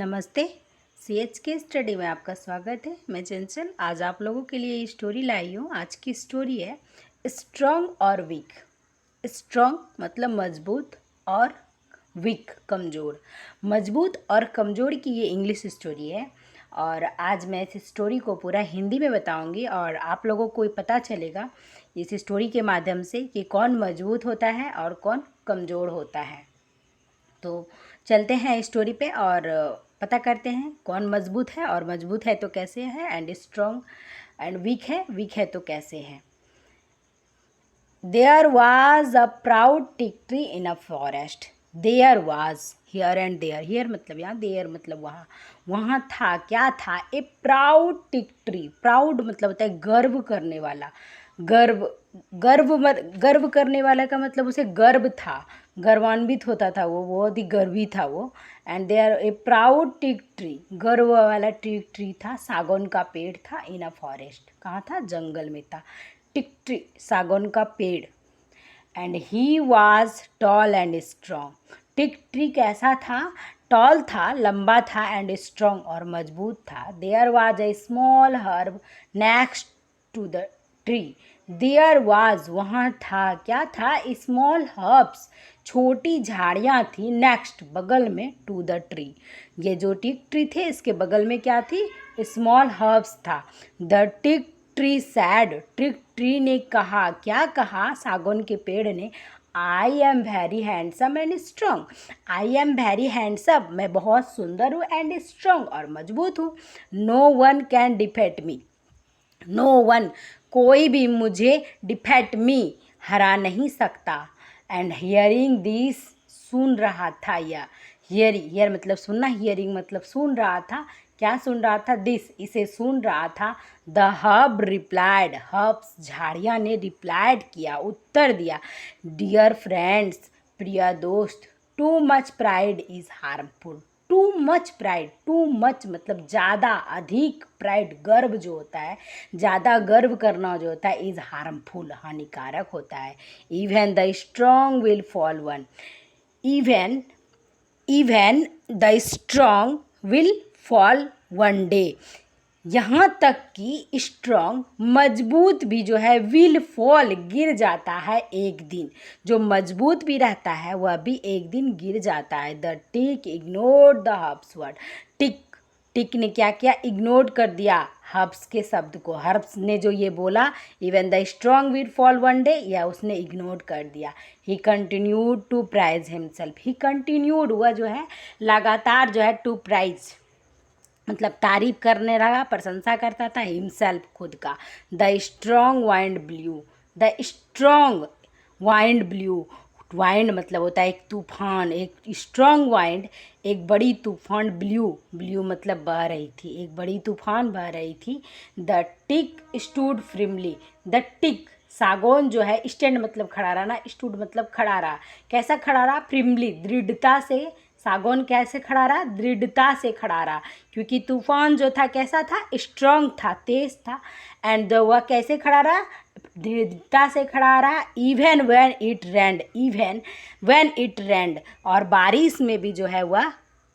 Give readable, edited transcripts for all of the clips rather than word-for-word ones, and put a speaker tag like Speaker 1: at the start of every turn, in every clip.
Speaker 1: नमस्ते। CH के study में आपका स्वागत है। मैं चंचल आज आप लोगों के लिए ये स्टोरी लाई हूँ। आज की स्टोरी है स्ट्रॉन्ग और वीक। स्ट्रॉन्ग मतलब मजबूत और वीक कमज़ोर। मजबूत और कमज़ोर की ये इंग्लिश स्टोरी है और आज मैं इस स्टोरी को पूरा हिंदी में बताऊंगी और आप लोगों को पता चलेगा इस स्टोरी के माध्यम से कि कौन मजबूत होता है और कौन कमज़ोर होता है। तो चलते हैं स्टोरी पे और पता करते हैं कौन मजबूत है और मजबूत है तो कैसे है, एंड स्ट्रॉन्ग एंड वीक है तो कैसे है। There was a proud teak tree in a forest. There was, here and there. Here मतलब यहाँ, देयर मतलब वहाँ। वहाँ था, क्या था? A proud teak tree. Proud मतलब होता है गर्व करने वाला। गर्व गर्व करने वाला का मतलब उसे गर्व था, गर्वान्वित होता था वो, बहुत ही गर्वी था वो। And they are a proud teak tree, गर्व वाला टिक ट्री था, सागौन का पेड़ था। इन अ फॉरेस्ट, कहाँ था? जंगल में था। टिक ट्री सागौन का पेड़। And he was tall and strong. Tick tree कैसा था? टॉल था, लंबा था, एंड स्ट्रॉन्ग और मजबूत था। There was a small herb next to the tree. There was वहाँ था, क्या था? स्मॉल हर्ब्स छोटी झाड़ियाँ थी, नेक्स्ट बगल में, टू द ट्री। ये जो टिक ट्री थे इसके बगल में क्या थी? स्मॉल हर्ब्स था। The teak tree said, teak tree ने कहा, क्या कहा? सागौन के पेड़ ने, I am very handsome and strong. I am very handsome, मैं बहुत सुंदर हूँ, एंड स्ट्रॉन्ग और मजबूत हूँ। No one can defeat me. No one, कोई भी मुझे डिफेट मी, हरा नहीं सकता। एंड हियरिंग दिस, सुन रहा था यह। हियर मतलब सुनना, हियरिंग मतलब सुन रहा था। क्या सुन रहा था? दिस, इसे सुन रहा था। द हब रिप्लाइड, हब्स झाड़ियाँ ने रिप्लाइड किया, उत्तर दिया। डियर फ्रेंड्स, प्रिय दोस्त, too much pride is harmful. Too much pride, too much मतलब ज़्यादा, अधिक। प्राइड गर्व जो होता है, ज़्यादा गर्व करना जो होता है, इज़ हार्मफुल हानिकारक होता है। Even the strong will fall one. Even even the strong will fall one day. यहाँ तक कि स्ट्रॉन्ग मजबूत भी जो है, विल फॉल गिर जाता है एक दिन। जो मजबूत भी रहता है वह भी एक दिन गिर जाता है। The teak ignore the herbs word. Teak ने क्या किया? इग्नोर कर दिया हब्स के शब्द को। हब्स ने जो ये बोला, even the strong will fall one day, या उसने इग्नोर कर दिया। He continued to praise himself. He continued, हुआ जो है लगातार जो है, टू प्राइज मतलब तारीफ करने लगा, प्रशंसा करता था, हिमसेल्फ खुद का। The strong wind blue. The strong wind blue. Wind मतलब होता है एक तूफान, एक स्ट्रॉन्ग वाइंड, एक बड़ी तूफान। ब्ल्यू मतलब बह रही थी, एक बड़ी तूफान बह रही थी। The teak stood firmly. The teak सागौन जो है, स्टैंड मतलब खड़ा रहा ना, स्टूड मतलब खड़ा रहा। कैसा खड़ा रहा? फ्रिमली, दृढ़ता से। सागौन कैसे खड़ा रहा? दृढ़ता से खड़ा रहा, क्योंकि तूफान जो था कैसा था? स्ट्रॉन्ग था, तेज था। एंड वह कैसे खड़ा रहा? दृढ़ता से खड़ा रहा। Even when it red, even when it red, और बारिश में भी जो है वह,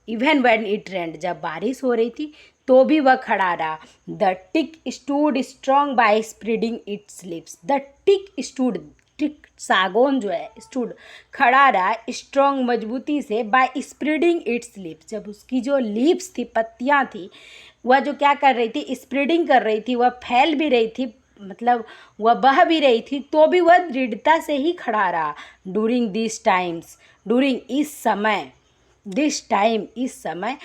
Speaker 1: इवन व्हेन इट रेंड, जब बारिश हो रही थी तो भी वह खड़ा रहा। The teak stood strong by spreading its lips. The teak stood, teak सागौन जो है, स्टूड खड़ा रहा, स्ट्रॉन्ग मजबूती से, बाय स्प्रेडिंग इट्स लिप्स, जब उसकी जो लिप्स थी, पत्तियाँ थी, वह जो क्या कर रही थी? स्प्रेडिंग कर रही थी, वह फैल भी रही थी, मतलब वह बह भी रही थी, तो भी वह दृढ़ता से ही खड़ा रहा। डूरिंग दिस टाइम्स, डूरिंग इस समय, दिस टाइम इस समय,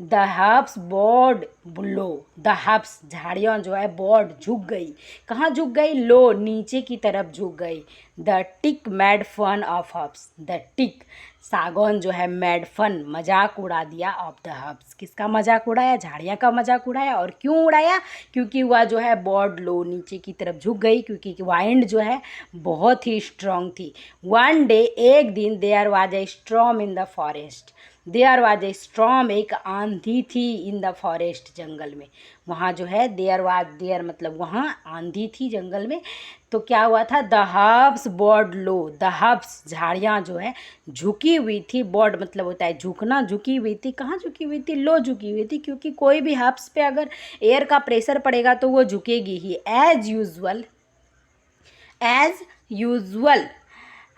Speaker 1: the herbs bowed low. The herbs झाड़ियाँ जो है, बोर्ड झुक गई। कहाँ झुक गई? लो, नीचे की तरफ झुक गई। The teak made fun of herbs. The teak सागौन जो है, मैड फन मजाक उड़ा दिया, ऑफ द हब्स, किसका मजाक उड़ाया? झाड़ियाँ का मजाक उड़ाया। और क्यों उड़ाया? क्योंकि वह जो है बोर्ड लो, नीचे की तरफ झुक गई, क्योंकि वाइंड जो है बहुत ही स्ट्रांग थी। वन डे, एक दिन, there was a storm in the forest. There was a storm, एक आंधी थी इन द फॉरेस्ट, जंगल में। वहाँ जो है देयर वाज, देयर मतलब वहाँ, आंधी थी जंगल में। तो क्या हुआ था, the herbs bowed low, the herbs झाड़ियाँ जो है झुकी हुई थी, बॉड मतलब होता है झुकना, झुकी हुई थी। कहाँ झुकी हुई थी, लो झुकी हुई थी, क्योंकि कोई भी हर्ब्स पे अगर एयर का प्रेशर पड़ेगा तो वो झुकेगी ही। एज यूजुअल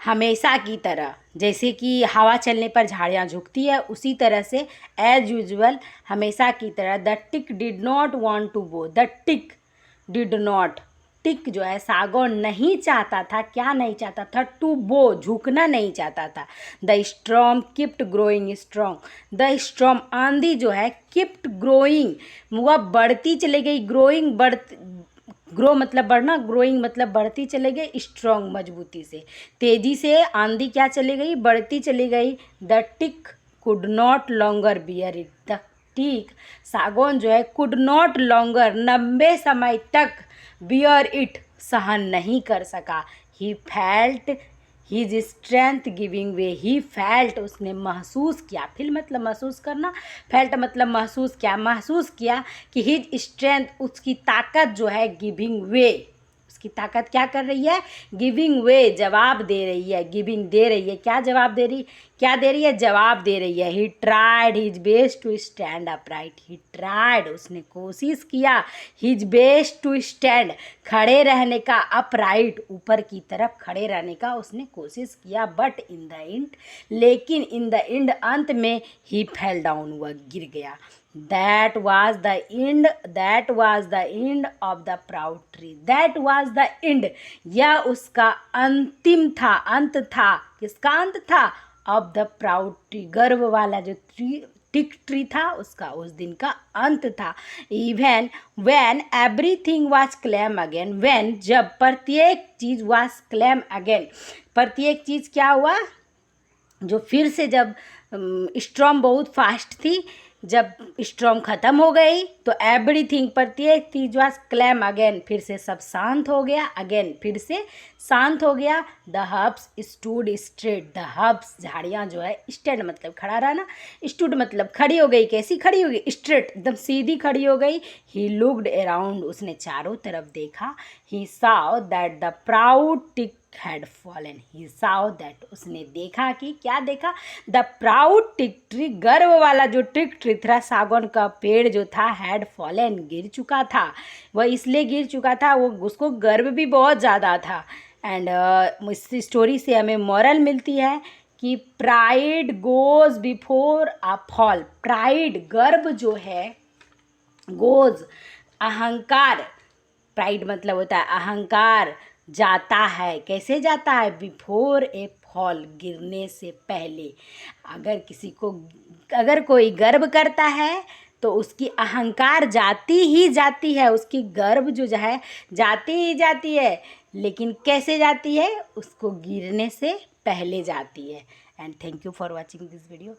Speaker 1: हमेशा की तरह, जैसे कि हवा चलने पर झाड़ियाँ झुकती है, उसी तरह से एज यूजुअल हमेशा की तरह the teak did not want to go, the teak did not, teak जो है सागौन नहीं चाहता था, क्या नहीं चाहता था, टू बो झुकना नहीं चाहता था। The storm kept growing strong, the storm आंधी जो है किप्ट ग्रोइंग, वह बढ़ती चली गई, ग्रोइंग ग्रो मतलब बढ़ना, ग्रोइंग मतलब बढ़ती चली गई, स्ट्रॉन्ग मजबूती से, तेजी से आंधी क्या चली गई, बढ़ती चली गई। The teak could not longer bear it, the teak सागौन जो है कुड नॉट लॉन्गर लंबे समय तक बियर इट सहन नहीं कर सका। He felt his strength giving way, he felt उसने महसूस किया, फील मतलब महसूस करना, फेल्ट मतलब महसूस किया कि हिज स्ट्रेंथ उसकी ताकत जो है गिविंग वे, उसकी ताकत क्या कर रही है, गिविंग वे जवाब दे रही है, गिविंग दे रही है, क्या जवाब दे रही, क्या दे रही है, जवाब दे रही है। He tried his best to stand upright, he tried उसने कोशिश किया, हिज बेस्ट टू स्टैंड खड़े रहने का, अपराइट ऊपर की तरफ खड़े रहने का उसने कोशिश किया, बट इन द एंड, लेकिन इन द एंड अंत में, ही फेल डाउन वह गिर गया। That was the end, that was the end of the proud tree, that was the end, यह उसका अंतिम था, अंत था, किसका अंत था, of the proud tree, गर्व वाला जो टिक ट्री था उसका उस दिन का अंत था। Even when everything was claim again, when जब प्रत्येक चीज़ was claim again, प्रत्येक चीज़ क्या हुआ, जो फिर से जब स्ट्रॉम बहुत फास्ट थी, जब स्ट्रॉम ख़त्म हो गई तो एवरीथिंग प्रत्येक चीज वाज क्लैम अगेन, फिर से सब शांत हो गया, अगेन फिर से शांत हो गया। The herbs stood straight, the herbs झाड़ियाँ जो है, स्टेड मतलब खड़ा रहना, स्टूड मतलब खड़ी हो गई, कैसी खड़ी हो गई, स्ट्रेट एकदम सीधी खड़ी हो गई। ही लुक्ड अराउंड उसने चारों तरफ देखा। ही saw that the proud tick had fallen, he saw that उसने देखा कि क्या देखा, द प्राउड टिक ट्री गर्व वाला जो टिक ट्री था, सागौन का पेड़ जो था, had fallen गिर चुका था। वह इसलिए गिर चुका था, वो उसको गर्व भी बहुत ज़्यादा था। एंड इस स्टोरी से हमें मॉरल मिलती है कि pride goes before a fall, pride गर्व जो है, गोज अहंकार, प्राइड मतलब होता है अहंकार, जाता है, कैसे जाता है, बिफोर ए फॉल गिरने से पहले। अगर कोई गर्व करता है तो उसकी अहंकार जाती ही जाती है, उसकी गर्व जो है जाती ही जाती है, लेकिन कैसे जाती है, उसको गिरने से पहले जाती है। And thank you for watching this video.